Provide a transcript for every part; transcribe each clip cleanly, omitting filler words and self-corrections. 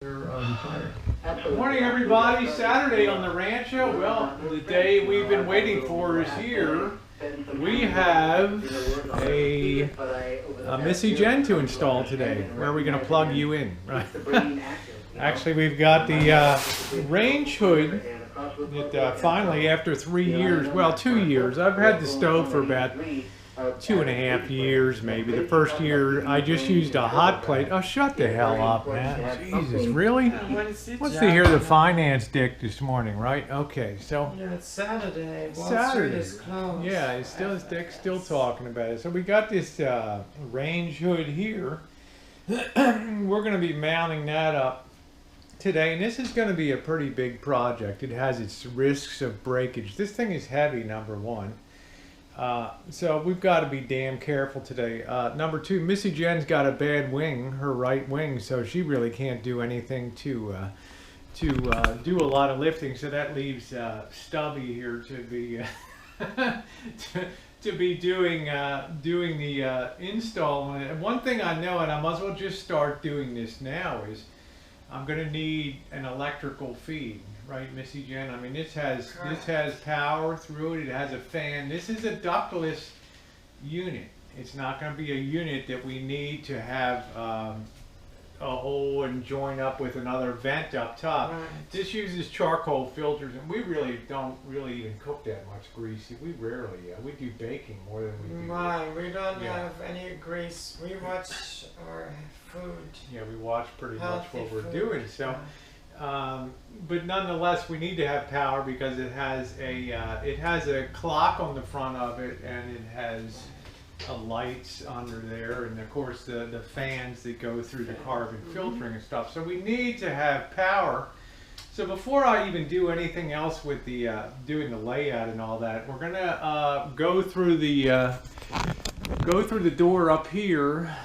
Good morning, everybody. Saturday on the Rancho. Well, the day we've been waiting for is here. We have a Missy Gen to install today. Where are we going to plug you in? Right. Actually, we've got the range hood that finally, after 3 years, well, 2 years. I've had the stove for about 2.5 years, maybe. The first year, I just used a hot plate. Oh, shut the hell up, man. Jesus, really? Wants to hear the finance dick this morning, right? Okay, so. Yeah, it's Saturday. Saturday. Is closed. Yeah, it's still his dick, still talking about it. So we got this range hood here. We're going to be mounting that up today, and this is going to be a pretty big project. It has its risks of breakage. This thing is heavy, number one. So we've got to be damn careful today. Number two, Missy Gen's got a bad wing, her right wing, so she really can't do anything to do a lot of lifting. So that leaves Stubby here to be to be doing the install. And one thing I know, and I might as well just start doing this now, is I'm going to need an electrical feed. Right, Missy Gen? I mean, this has power through it. It has a fan. This is a ductless unit. It's not going to be a unit that we need to have a hole and join up with another vent up top. Right. This uses charcoal filters, and we really don't even cook that much grease. We rarely, we do baking more than we do. Right, we don't have any grease. We watch our food. Yeah, we watch pretty much what we're food. doing. So. But nonetheless, we need to have power because it has a clock on the front of it, and it has lights under there, and of course the fans that go through the carbon filtering and stuff. So we need to have power. So before I even do anything else with the doing the layout and all that, we're gonna go through the door up here.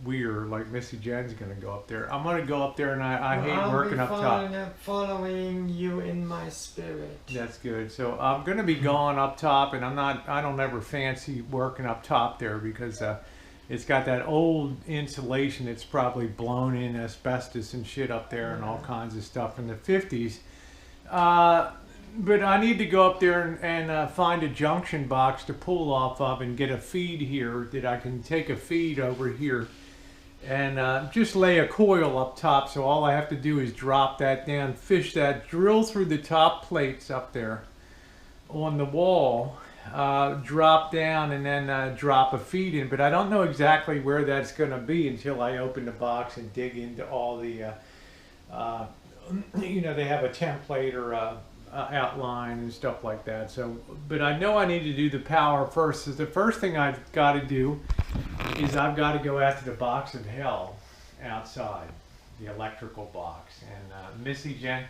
Weird, like Missy Gen's gonna go up there. I'm gonna go up there, and I hate working up top. Following you in my spirit. That's good. So I'm gonna be going up top, and I don't ever fancy working up top there because it's got that old insulation that's probably blown in asbestos and shit up there and all kinds of stuff from the 50s. But I need to go up there and find a junction box to pull off of and get a feed here that I can take a feed over here. And just lay a coil up top, so all I have to do is drop that down, fish that, drill through the top plates up there on the wall, drop down, and then drop a feed in. But I don't know exactly where that's going to be until I open the box and dig into all the, they have a template or outline and stuff like that. So, but I know I need to do the power first. So the first thing I've got to do is I've got to go after the box of hell outside, the electrical box. And Missy Gen,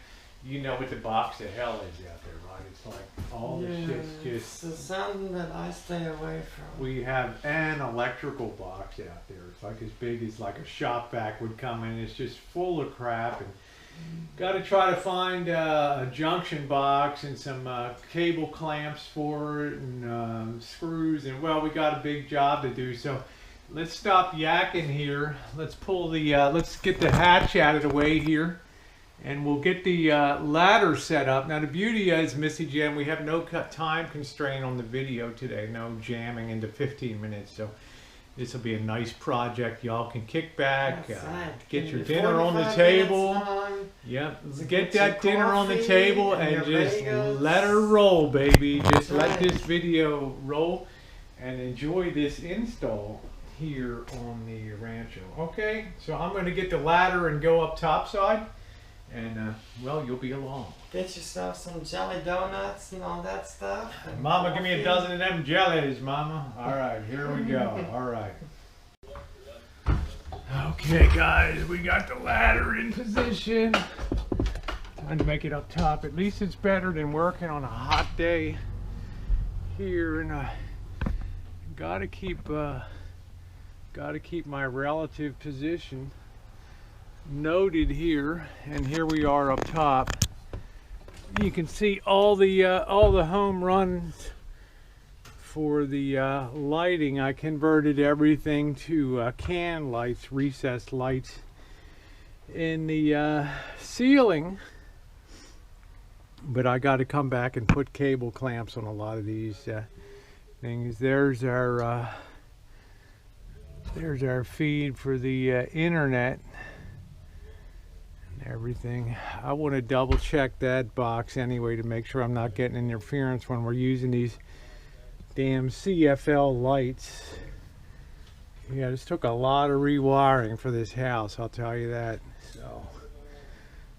you know what the box of hell is out there, right? It's like all the shit's just... It's something that I stay away from. We have an electrical box out there. It's like as big as like a shop vac would come in. It's just full of crap. And got to try to find a junction box and some cable clamps for it and screws. And well, we got a big job to do. So let's stop yakking here. Let's pull the, let's get the hatch out of the way here. And we'll get the ladder set up. Now the beauty is, Missy Gen, we have no time constraint on the video today. No jamming into 15 minutes. So this will be a nice project. Y'all can kick back, get your dinner on the table. Yep, get that dinner on the table and just let her roll, baby. Just let this video roll and enjoy this install here on the Rancho. Okay, so I'm going to get the ladder and go up topside, and well, you'll be along. Get yourself some jelly donuts and all that stuff. Mama, give me a dozen of them jellies, Mama. All right, here we go. All right. Okay, guys, we got the ladder in position. Trying to make it up top. At least it's better than working on a hot day here. And gotta keep my relative position noted here. And here we are up top. You can see all the home runs for the lighting. I converted everything to can lights, recessed lights, in the ceiling, but I got to come back and put cable clamps on a lot of these things. There's our feed for the internet and everything. I want to double check that box anyway to make sure I'm not getting interference when we're using these damn CFL lights. Yeah, this took a lot of rewiring for this house, I'll tell you that. So,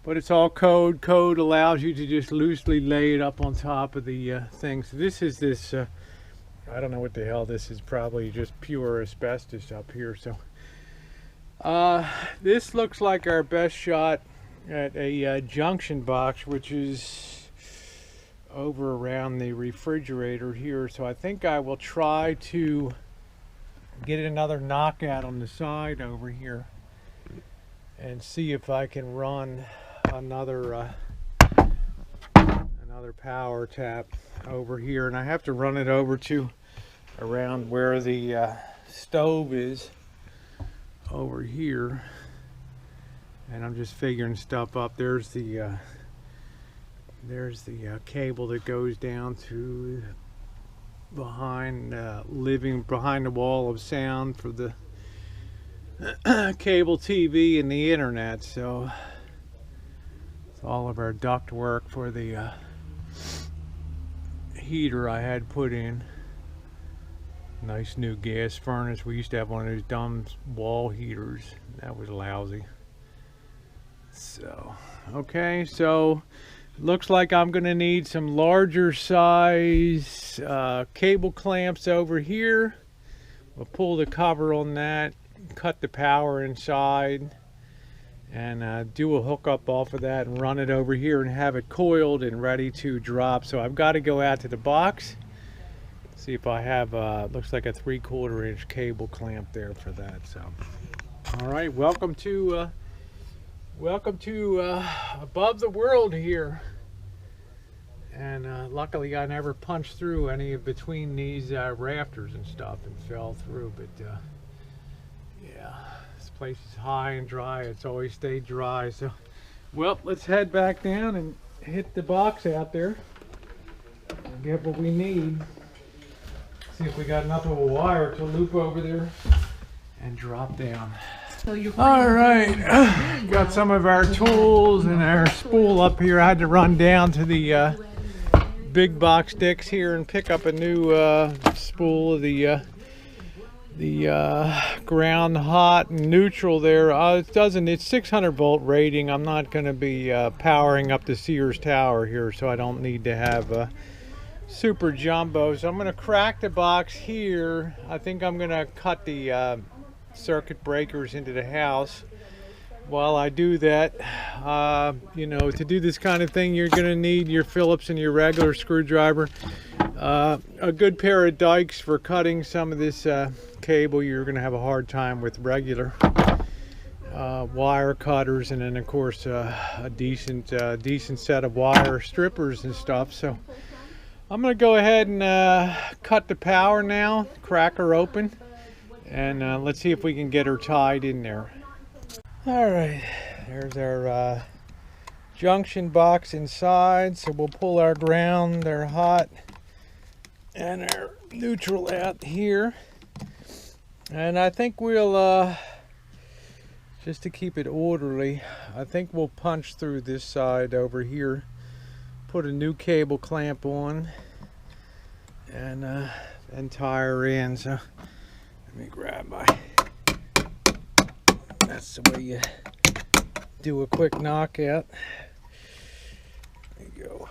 but it's all code. Code allows you to just loosely lay it up on top of the thing. So this is this, I don't know what the hell this is, probably just pure asbestos up here. So this looks like our best shot at a junction box, which is over around the refrigerator here. So I think I will try to get another knockout on the side over here and see if I can run another power tap over here. And I have to run it over to around where the stove is over here, and I'm just figuring stuff up. There's the cable that goes down to behind behind the wall of sound for the cable TV and the internet. So it's all of our duct work for the heater I had put in. Nice new gas furnace. We used to have one of those dumb wall heaters. That was lousy. So, okay, so looks like I'm going to need some larger size cable clamps over here. We'll pull the cover on that, cut the power inside, and do a hookup off of that and run it over here and have it coiled and ready to drop. So I've got to go out to the box, see if I have looks like a 3/4 inch cable clamp there for that. So all right, welcome to Above the World here. And luckily I never punched through any of between these rafters and stuff and fell through. But yeah, this place is high and dry. It's always stayed dry. So, well, let's head back down and hit the box out there and get what we need. See if we got enough of a wire to loop over there and drop down. All right, got some of our tools and our spool up here. I had to run down to the big box Dick's here and pick up a new spool of the ground hot and neutral there. It's 600 volt rating. I'm not going to be powering up the Sears Tower here, so I don't need to have super jumbo. So I'm going to crack the box here. I think I'm going to cut the circuit breakers into the house. While I do that, you know, to do this kind of thing, you're going to need your Phillips and your regular screwdriver, a good pair of dikes for cutting some of this cable. You're going to have a hard time with regular wire cutters, and then of course a decent set of wire strippers and stuff. So I'm going to go ahead and cut the power now, crack her open, and let's see if we can get her tied in there. All right, there's our junction box inside. So we'll pull our ground, our hot, and our neutral out here. And I think we'll, just to keep it orderly, I think we'll punch through this side over here, put a new cable clamp on, and tie her in. So let me grab my... That's the way you do a quick knockout. There you go.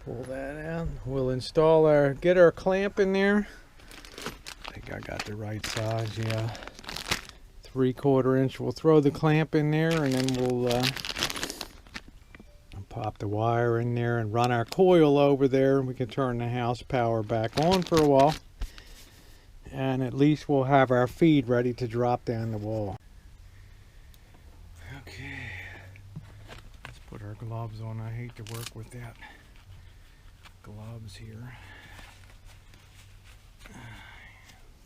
Pull that out. We'll install get our clamp in there. I think I got the right size, yeah. 3/4 inch. We'll throw the clamp in there, and then we'll pop the wire in there and run our coil over there. We can turn the house power back on for a while. And at least we'll have our feed ready to drop down the wall. Okay, let's put our gloves on. I hate to work without gloves here.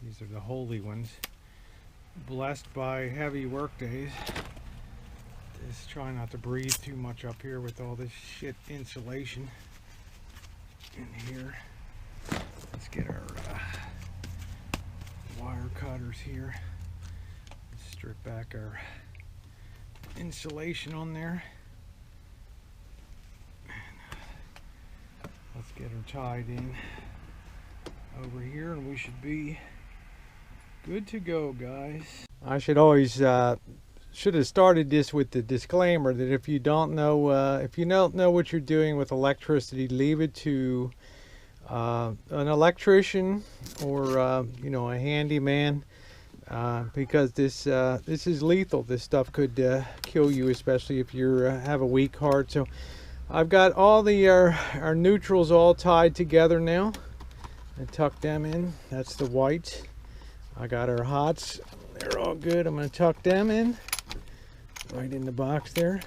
These are the holy ones. blessed by heavy work days. Just try not to breathe too much up here with all this shit insulation in here. Let's get our wire cutters here. Let's strip back our insulation on there. Let's get her tied in over here and we should be good to go, guys. I should always should have started this with the disclaimer that if you don't know what you're doing with electricity, leave it to an electrician or you know, a handyman, because this is lethal. This stuff could kill you, especially if you have a weak heart. So I've got all the our neutrals all tied together now. I tuck them in. That's the white. I got our hots. They're all good. I'm going to tuck them in right in the box there.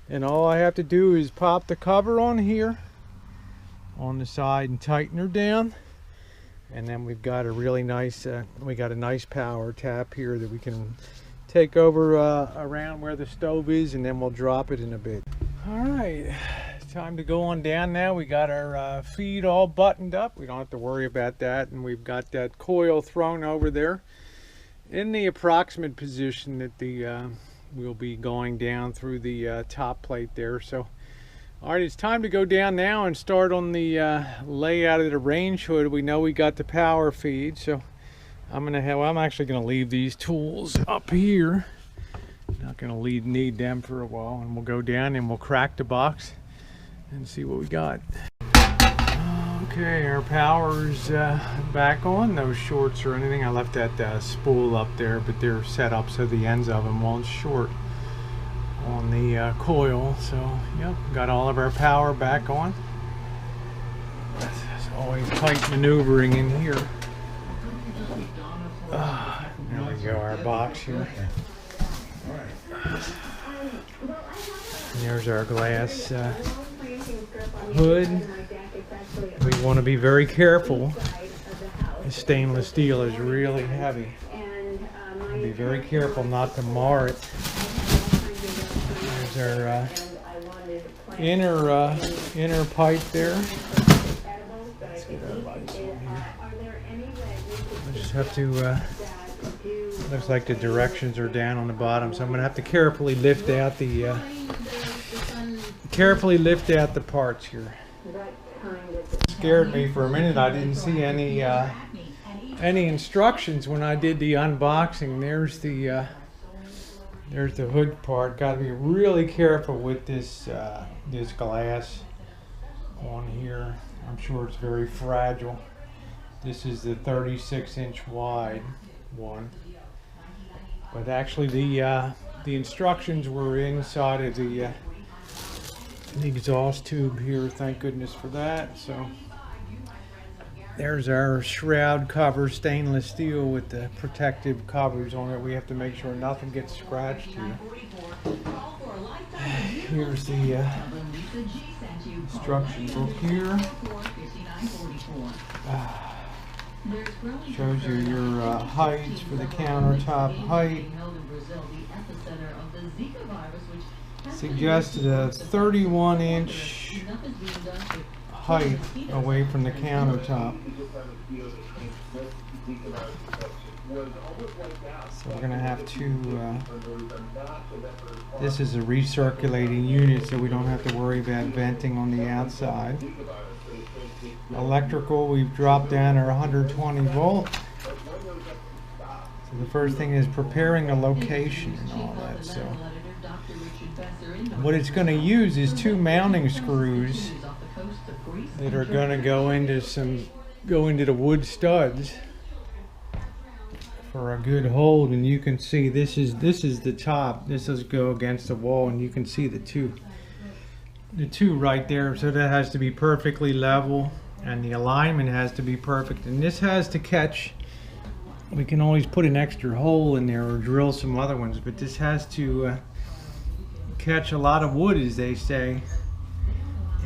And all I have to do is pop the cover on here on the side and tighten her down. And then we've got a really nice we got a nice power tap here that we can take over around where the stove is, and then we'll drop it in a bit. All right, it's time to go on down now. We got our feed all buttoned up. We don't have to worry about that. And we've got that coil thrown over there in the approximate position that the we'll be going down through the top plate there. So, all right, it's time to go down now and start on the layout of the range hood. We know we got the power feed, so I'm actually gonna leave these tools up here. Not gonna need them for a while, and we'll go down and we'll crack the box and see what we got. Okay, our power's back on. No shorts or anything. I left that spool up there, but they're set up so the ends of them won't short on the coil. So, yep, got all of our power back on. There's always tight maneuvering in here. There we go, our box here. And there's our glass hood. We want to be very careful. The stainless steel is really heavy. Be very careful not to mar it. There's our inner pipe there. Let's get our lights on here. I just have to. Looks like the directions are down on the bottom, so I'm going to have to carefully lift out the parts here. Scared me for a minute. I didn't see any instructions when I did the unboxing. There's the hood part. Got to be really careful with this this glass on here. I'm sure it's very fragile. This is the 36-inch wide one, but actually the instructions were inside of the exhaust tube here. Thank goodness for that. So there's our shroud cover, stainless steel with the protective covers on it. We have to make sure nothing gets scratched here. Here's the instruction book here. Shows you your heights for the countertop height. Suggested a 31-inch height away from the countertop. So we're going to have to, this is a recirculating unit, so we don't have to worry about venting on the outside. Electrical, we've dropped down our 120 volt. So the first thing is preparing a location and all that. So what it's going to use is two mounting screws that are going to go into the wood studs for a good hold. And you can see this is the top. This does go against the wall, and you can see the two right there. So that has to be perfectly level, and the alignment has to be perfect, and this has to catch. We can always put an extra hole in there or drill some other ones, but this has to catch a lot of wood, as they say,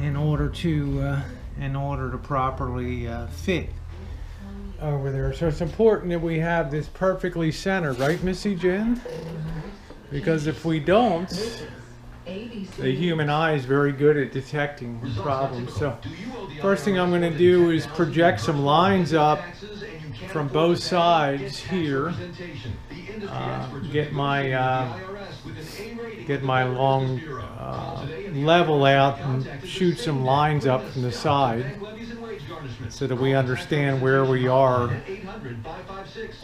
in order to properly fit over there. So it's important that we have this perfectly centered, right, Missy Jen? Because if we don't, the human eye is very good at detecting problems. So first thing I'm going to do is project some lines up from both sides here. Get my long level out and shoot some lines up from the side so that we understand where we are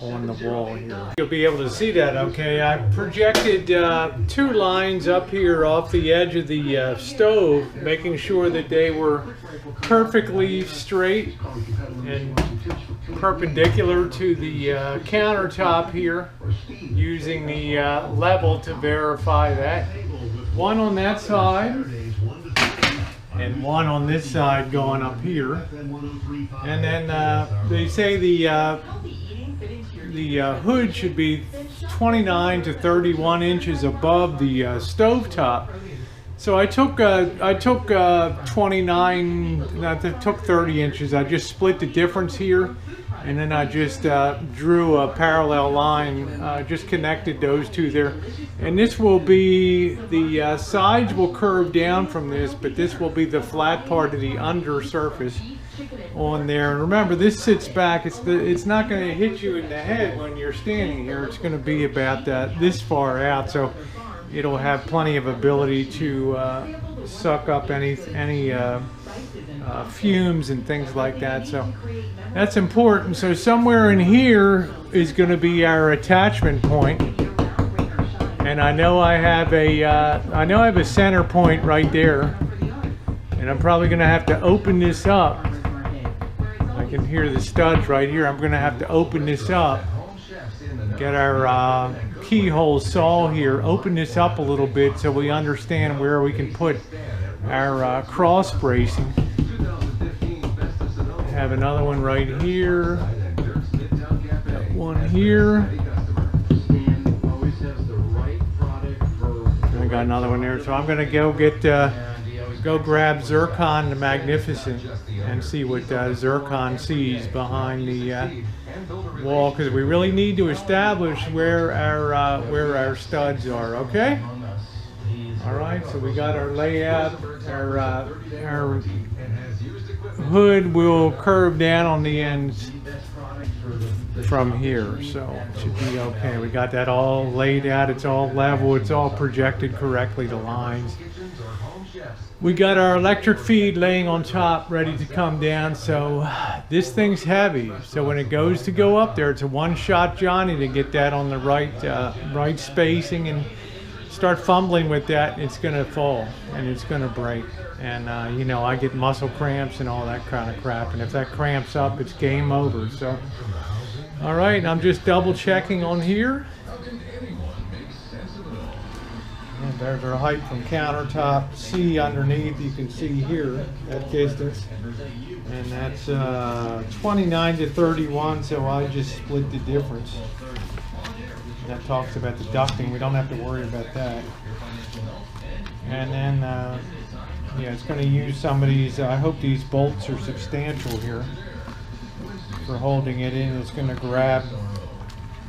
on the wall here. You'll be able to see that, okay? I projected 2 lines up here off the edge of the stove, making sure that they were perfectly straight and perpendicular to the countertop here, using the level to verify that. One on that side and one on this side going up here. And then they say the hood should be 29 to 31 inches above the stovetop. So I took 29, I took 30 inches. I just split the difference here, and then I just drew a parallel line, just connected those two there. And this will be, the sides will curve down from this, but this will be the flat part of the under surface on there. And remember, this sits back. It's not going to hit you in the head when you're standing here. It's going to be about this far out, so it'll have plenty of ability to suck up any fumes and things like that. So that's important. So somewhere in here is going to be our attachment point, and I know I have a center point right there, and I'm probably going to have to open this up. I can hear the studs right here. I'm going to have to open this up. Get our keyhole saw here, open this up a little bit so we understand where we can put our cross bracing. Have another one right here, got one here, I got another one there. So I'm gonna go grab Zircon the Magnificent and see what Zircon sees behind the wall, because we really need to establish where our studs are. Okay. All right. So we got our layout. Our hood will curve down on the ends from here, so it should be okay. We got that all laid out. It's all level. It's all projected correctly to lines. We got our electric feed laying on top, ready to come down. So this thing's heavy. So when it goes to go up there, it's a one-shot Johnny to get that on the right spacing, and start fumbling with that, it's gonna fall and it's gonna break. And you know, I get muscle cramps and all that kind of crap. And if that cramps up, it's game over. So, all right, I'm just double checking on here. And there's our height from countertop. C underneath, you can see here, that distance. And that's 29 to 31, so I just split the difference. That talks about the ducting. We don't have to worry about that. And then, yeah, it's going to use some of these, I hope these bolts are substantial here for holding it in. It's going to grab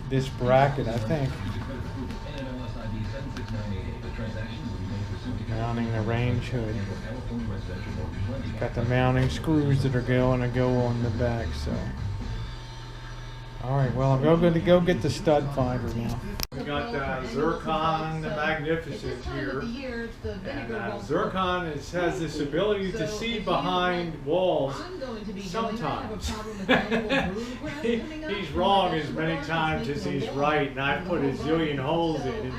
this bracket, I think. Mounting the range hood. It's got the mounting screws that are going to go on the back, so. All right, well, I'm going to go get the stud finder now. We got Zircon the Magnificent here. And Zircon has this ability to see behind walls sometimes. He's wrong as many times as he's right, and I put a zillion holes in it.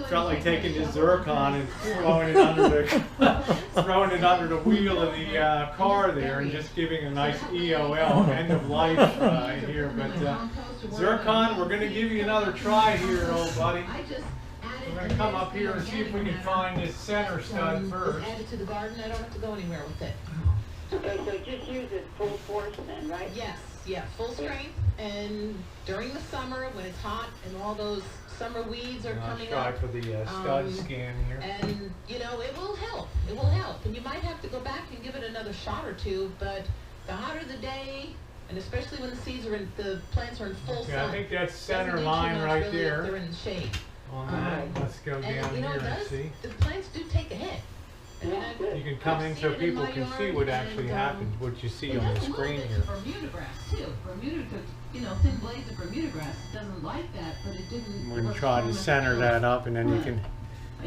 Felt like taking the Zircon and throwing it under the wheel of the car there, and just giving a nice EOL, end of life here. But Zircon, we're going to give you another try here, old buddy. We're going to come up here and see if we can find this center stud first. Add it to the garden. I don't have to go anywhere with it. So just use it full force then, right? Yes, yeah, full strength. And during the summer when it's hot and all those summer weeds are coming try up. for the stud scan here. And you know, it will help. It will help. And you might have to go back and give it another shot or two, but the hotter the day, And especially when the seeds are in, the plants are in full sun. Yeah, I think that's center Doesn't do too line much right really if there. they're in the shade. On that, let's go And down you know, here it and does, see. the plants do take a hit. I mean, You can come in so people can see what actually happens, what you see on the screen here. Bermuda grass too. Bermuda took, you know, thin blades of Bermuda grass. It doesn't like that, but it didn't. We're going to try to center that up, and then you can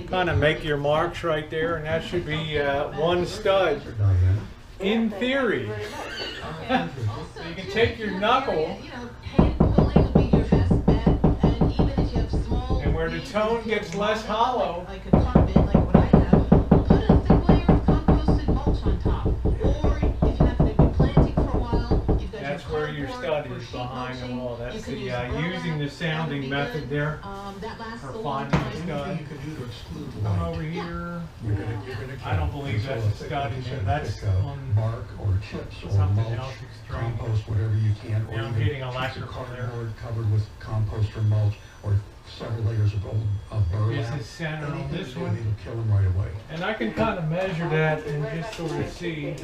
kind of make your marks right there, and that should be one stud. In theory. Also, You can too, take if your you have knuckle, area, you know, hand pulling would be your best bet, and even if you have small and where the weeds tone that feel gets less wild, hollow, like a carpet, like what I have, put a thick layer of composted mulch on top. Or if you happen to be planting for a while, you've got that's your where your cardboard stud for is sheet behind the mulching. wall. You That's can the use burlap, using the that would sounding be method good. there. That lasts For a long finding time. the stud. Anything you can do to exclude Come light. over here. You're gonna I don't believe that's a stud in there. That's on bark or chips or something mulch, else extreme. compost, whatever you can, or Now I'm even hitting pieces of electrical there. cardboard covered with compost or mulch, or several layers of burlap. This is center on Anything this you do, one. it'll kill them right away. And I can kind of measure that and just sort of see.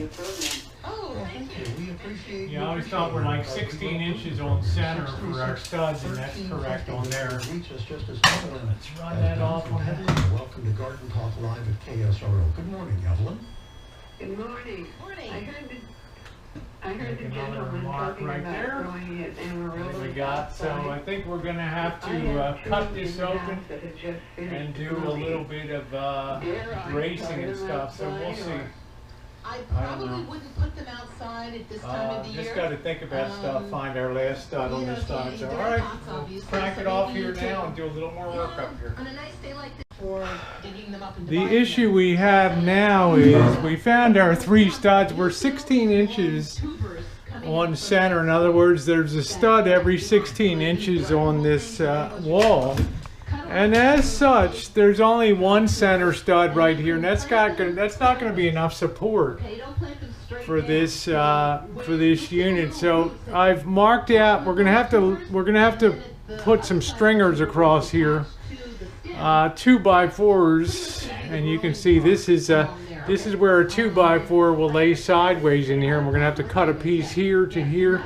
Oh, thank you. We appreciate Yeah, I always thought we're like 16 inches on center for our studs, and that's correct on there. Reach us just as Evelyn. Let's run that off on that. Welcome to Garden Talk Live at KSRO. Good morning, Evelyn. Good morning. Morning. I heard the Make another gentleman mark talking right about there. growing it Amarillo. What we got, so I think we're gonna have to cut this open and do a little bit of racing and stuff, so we'll see. I I don't probably know. wouldn't put them outside at this time of the year. Just gotta think about stuff, find our last stud on You know, this side, if so you- alright, pots, obviously, crank so it off maybe here you take now them, and do a little more work up here. on a nice day like this, for digging them up and The dividing issue them. we have now is we found our 3 studs. We're 16 inches Tubers coming on up center. In other words, there's a stud every 16 inches on this wall. And as such, there's only one center stud right here, and that's not going to be enough support Okay, don't plant them straight for down. this unit. So I've marked out. We're gonna have to put some stringers across here, 2x4s, and you can see this is where a 2x4 will lay sideways in here, and we're gonna have to cut a piece here to here,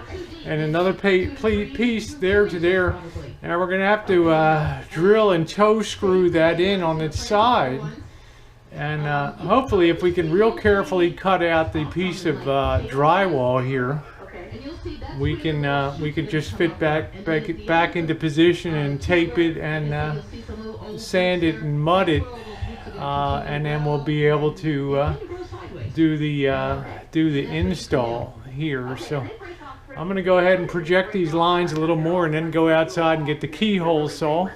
and another piece there to there, and we're gonna have to drill and toe screw that in on its side. And hopefully, if we can real carefully cut out the piece of drywall here, And you'll see that's we can just fit back into position and tape it and sand it and mud it, and then we'll be able to do the install here. So I'm going to go ahead and project these lines a little more, and then go outside and get the keyhole saw.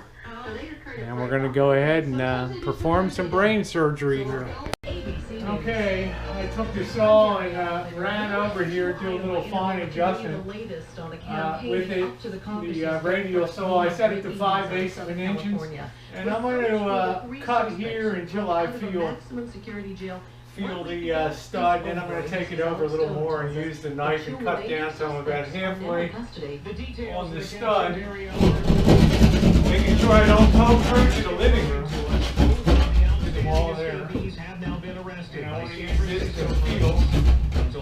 And we're going to go ahead and perform some brain surgery here. Okay, I took the saw and ran over here to a little fine adjustment with it, the radial saw. I set it to 5/8 of an inch, and I'm going to cut here until I feel the stud. Then I'm going to take it over a little more and use the knife and cut down so I'm about halfway on the stud, making sure I don't come through to the living room. To the wall there. And I want to use this to feel.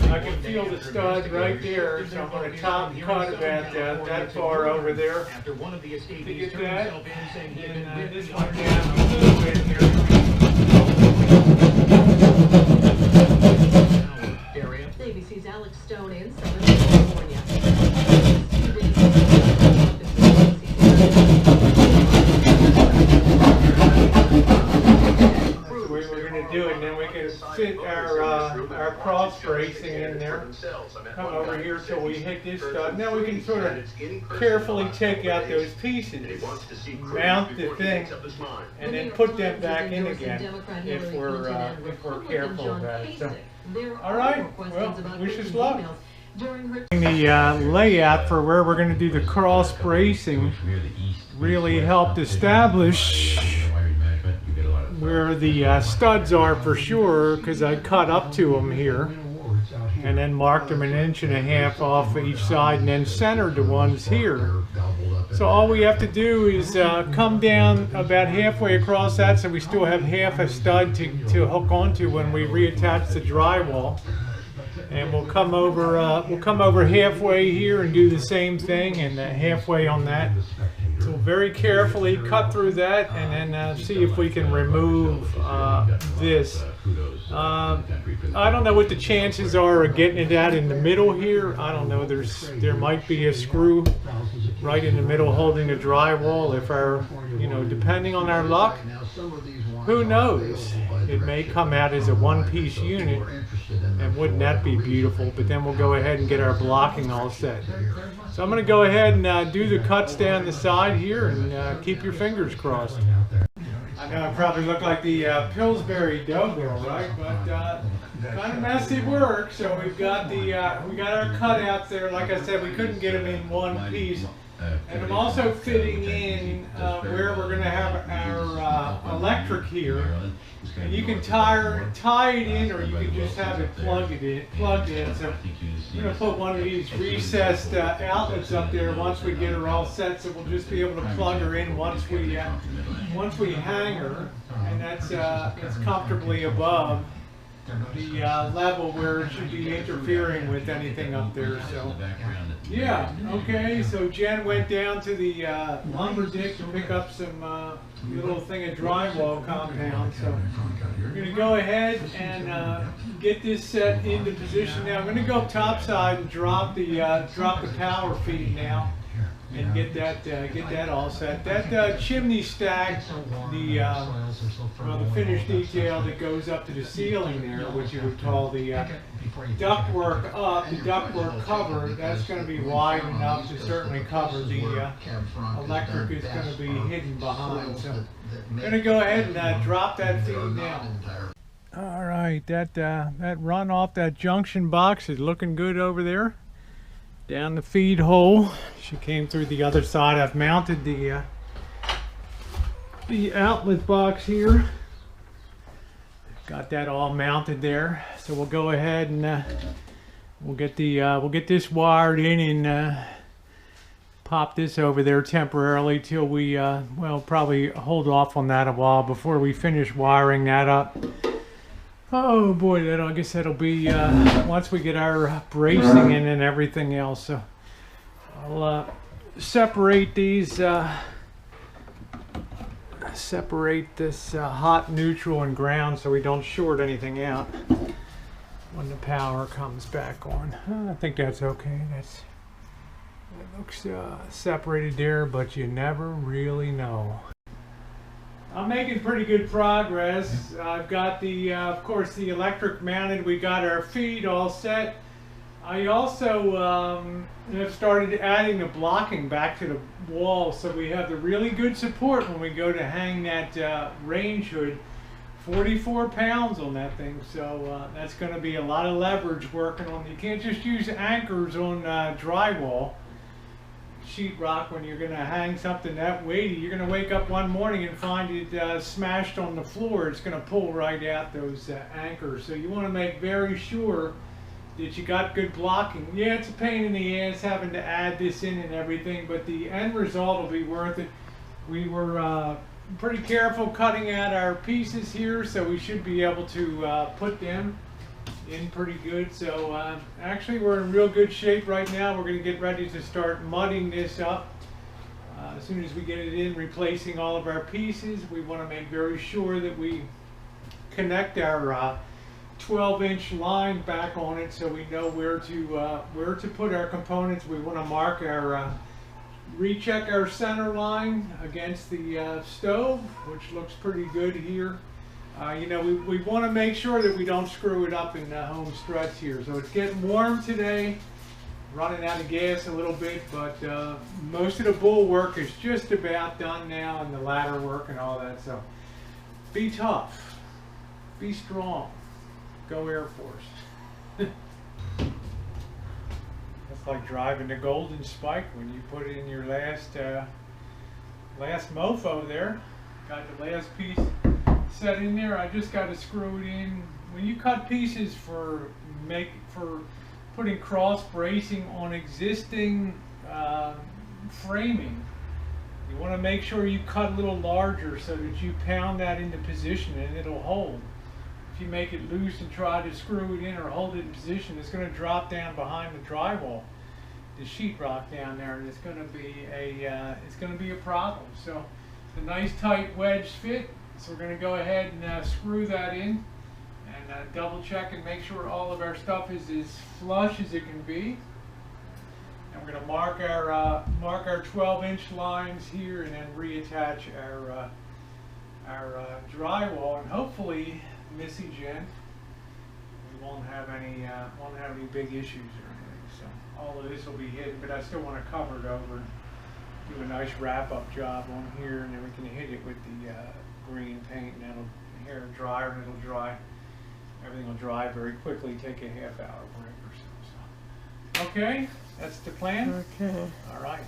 I can feel the stud right there, so I'm going to top cut about that far over there After one of the to escapees get turned that. himself in saying he had And been this bitten one by down a little bit here. area. ABC's Alex Stone in Southern California. That's the way we're going to do it, and then we can fit our cross bracing in there. Come over here till we hit this stud. Now we can sort of carefully take out those pieces, mount the thing, and then put them back in again if we're careful about it. So, all right, well, wish us luck. The layout for where we're going to do the cross bracing really helped establish where the studs are for sure, because I cut up to them here and then marked them 1.5 inches off each side and then centered the ones here. So all we have to do is come down about halfway across that, so we still have half a stud to hook onto when we reattach the drywall. and we'll come over halfway here and do the same thing, and halfway on that. So very carefully cut through that, and then see if we can remove this. I don't know what the chances are of getting it out in the middle here. I don't know. There might be a screw right in the middle holding the drywall. If our, depending on our luck, who knows? It may come out as a one-piece unit, and wouldn't that be beautiful? But then we'll go ahead and get our blocking all set. So I'm going to go ahead and do the cuts down the side here, and keep your fingers crossed. I know I probably look like the Pillsbury Doughboy, right? But kind of messy work. So we've got we got our cutouts there. Like I said, we couldn't get them in one piece. And I'm also fitting in where we're going to have our electric here. And you can tie it in, or you can just have it plugged in. So we're going to put one of these recessed outlets up there once we get her all set. So we'll just be able to plug her in once we hang her, and that's comfortably above the level where it should be interfering with anything up there. So yeah, okay, so Jen went down to the lumber dick to pick up some little thing of drywall compound. So we're going to go ahead and get this set into position now. I'm going to go topside and drop the power feed now, and get that all set. That chimney stack, the finished detail that goes up to the ceiling there, which you would call the ductwork up, the ductwork cover, that's going to be wide enough to certainly cover the electric is going to be hidden behind. So I'm going to go ahead and drop that feed down. All right, that run off that junction box is looking good over there. Down the feed hole. She came through the other side. I've mounted the outlet box here. Got that all mounted there. So we'll go ahead and we'll get this wired in and pop this over there temporarily till we well, probably hold off on that a while before we finish wiring that up. Oh boy, I guess that'll be once we get our bracing in and everything else. So I'll separate these, separate this hot, neutral, and ground so we don't short anything out when the power comes back on. I think that's okay. It looks separated there, but you never really know. I'm making pretty good progress. I've got the, of course, the electric mounted. We got our feed all set. I also have started adding the blocking back to the wall, so we have the really good support when we go to hang that range hood. 44 pounds on that thing, so that's going to be a lot of leverage working on. You can't just use anchors on drywall, sheetrock, when you're going to hang something that weighty. You're going to wake up one morning and find it smashed on the floor. It's going to pull right out those anchors. So you want to make very sure that you got good blocking. Yeah, it's a pain in the ass having to add this in and everything, but the end result will be worth it. We were pretty careful cutting out our pieces here, so we should be able to put them in pretty good. So actually we're in real good shape right now. We're going to get ready to start mudding this up. As soon as we get it in, replacing all of our pieces, we want to make very sure that we connect our 12-inch line back on it, so we know where to put our components. We want to mark our recheck our center line against the stove, which looks pretty good here. You know, we want to make sure that we don't screw it up in the home stretch here. So it's getting warm today, running out of gas a little bit, but most of the bull work is just about done now, and the ladder work and all that. So be tough, be strong, go Air Force. It's like driving the Golden Spike when you put in your last mofo there. Got the last piece set in there. I just got to screw it in. When you cut pieces for putting cross bracing on existing framing, you want to make sure you cut a little larger so that you pound that into position and it'll hold. If you make it loose and try to screw it in or hold it in position, it's going to drop down behind the drywall, the sheetrock down there, and it's going to be a problem. So it's a nice tight wedge fit. So we're going to go ahead and screw that in and double check and make sure all of our stuff is as flush as it can be. And we're going to mark our 12-inch lines here and then reattach our drywall, and hopefully, Missy Jen, we won't have any big issues or anything. So all of this will be hidden, but I still want to cover it over, do a nice wrap-up job on here, and then we can hit it with the green paint, and that'll hair dryer, and it'll dry. Everything will dry very quickly, take a half hour break or so. Okay, that's the plan. Okay. All right.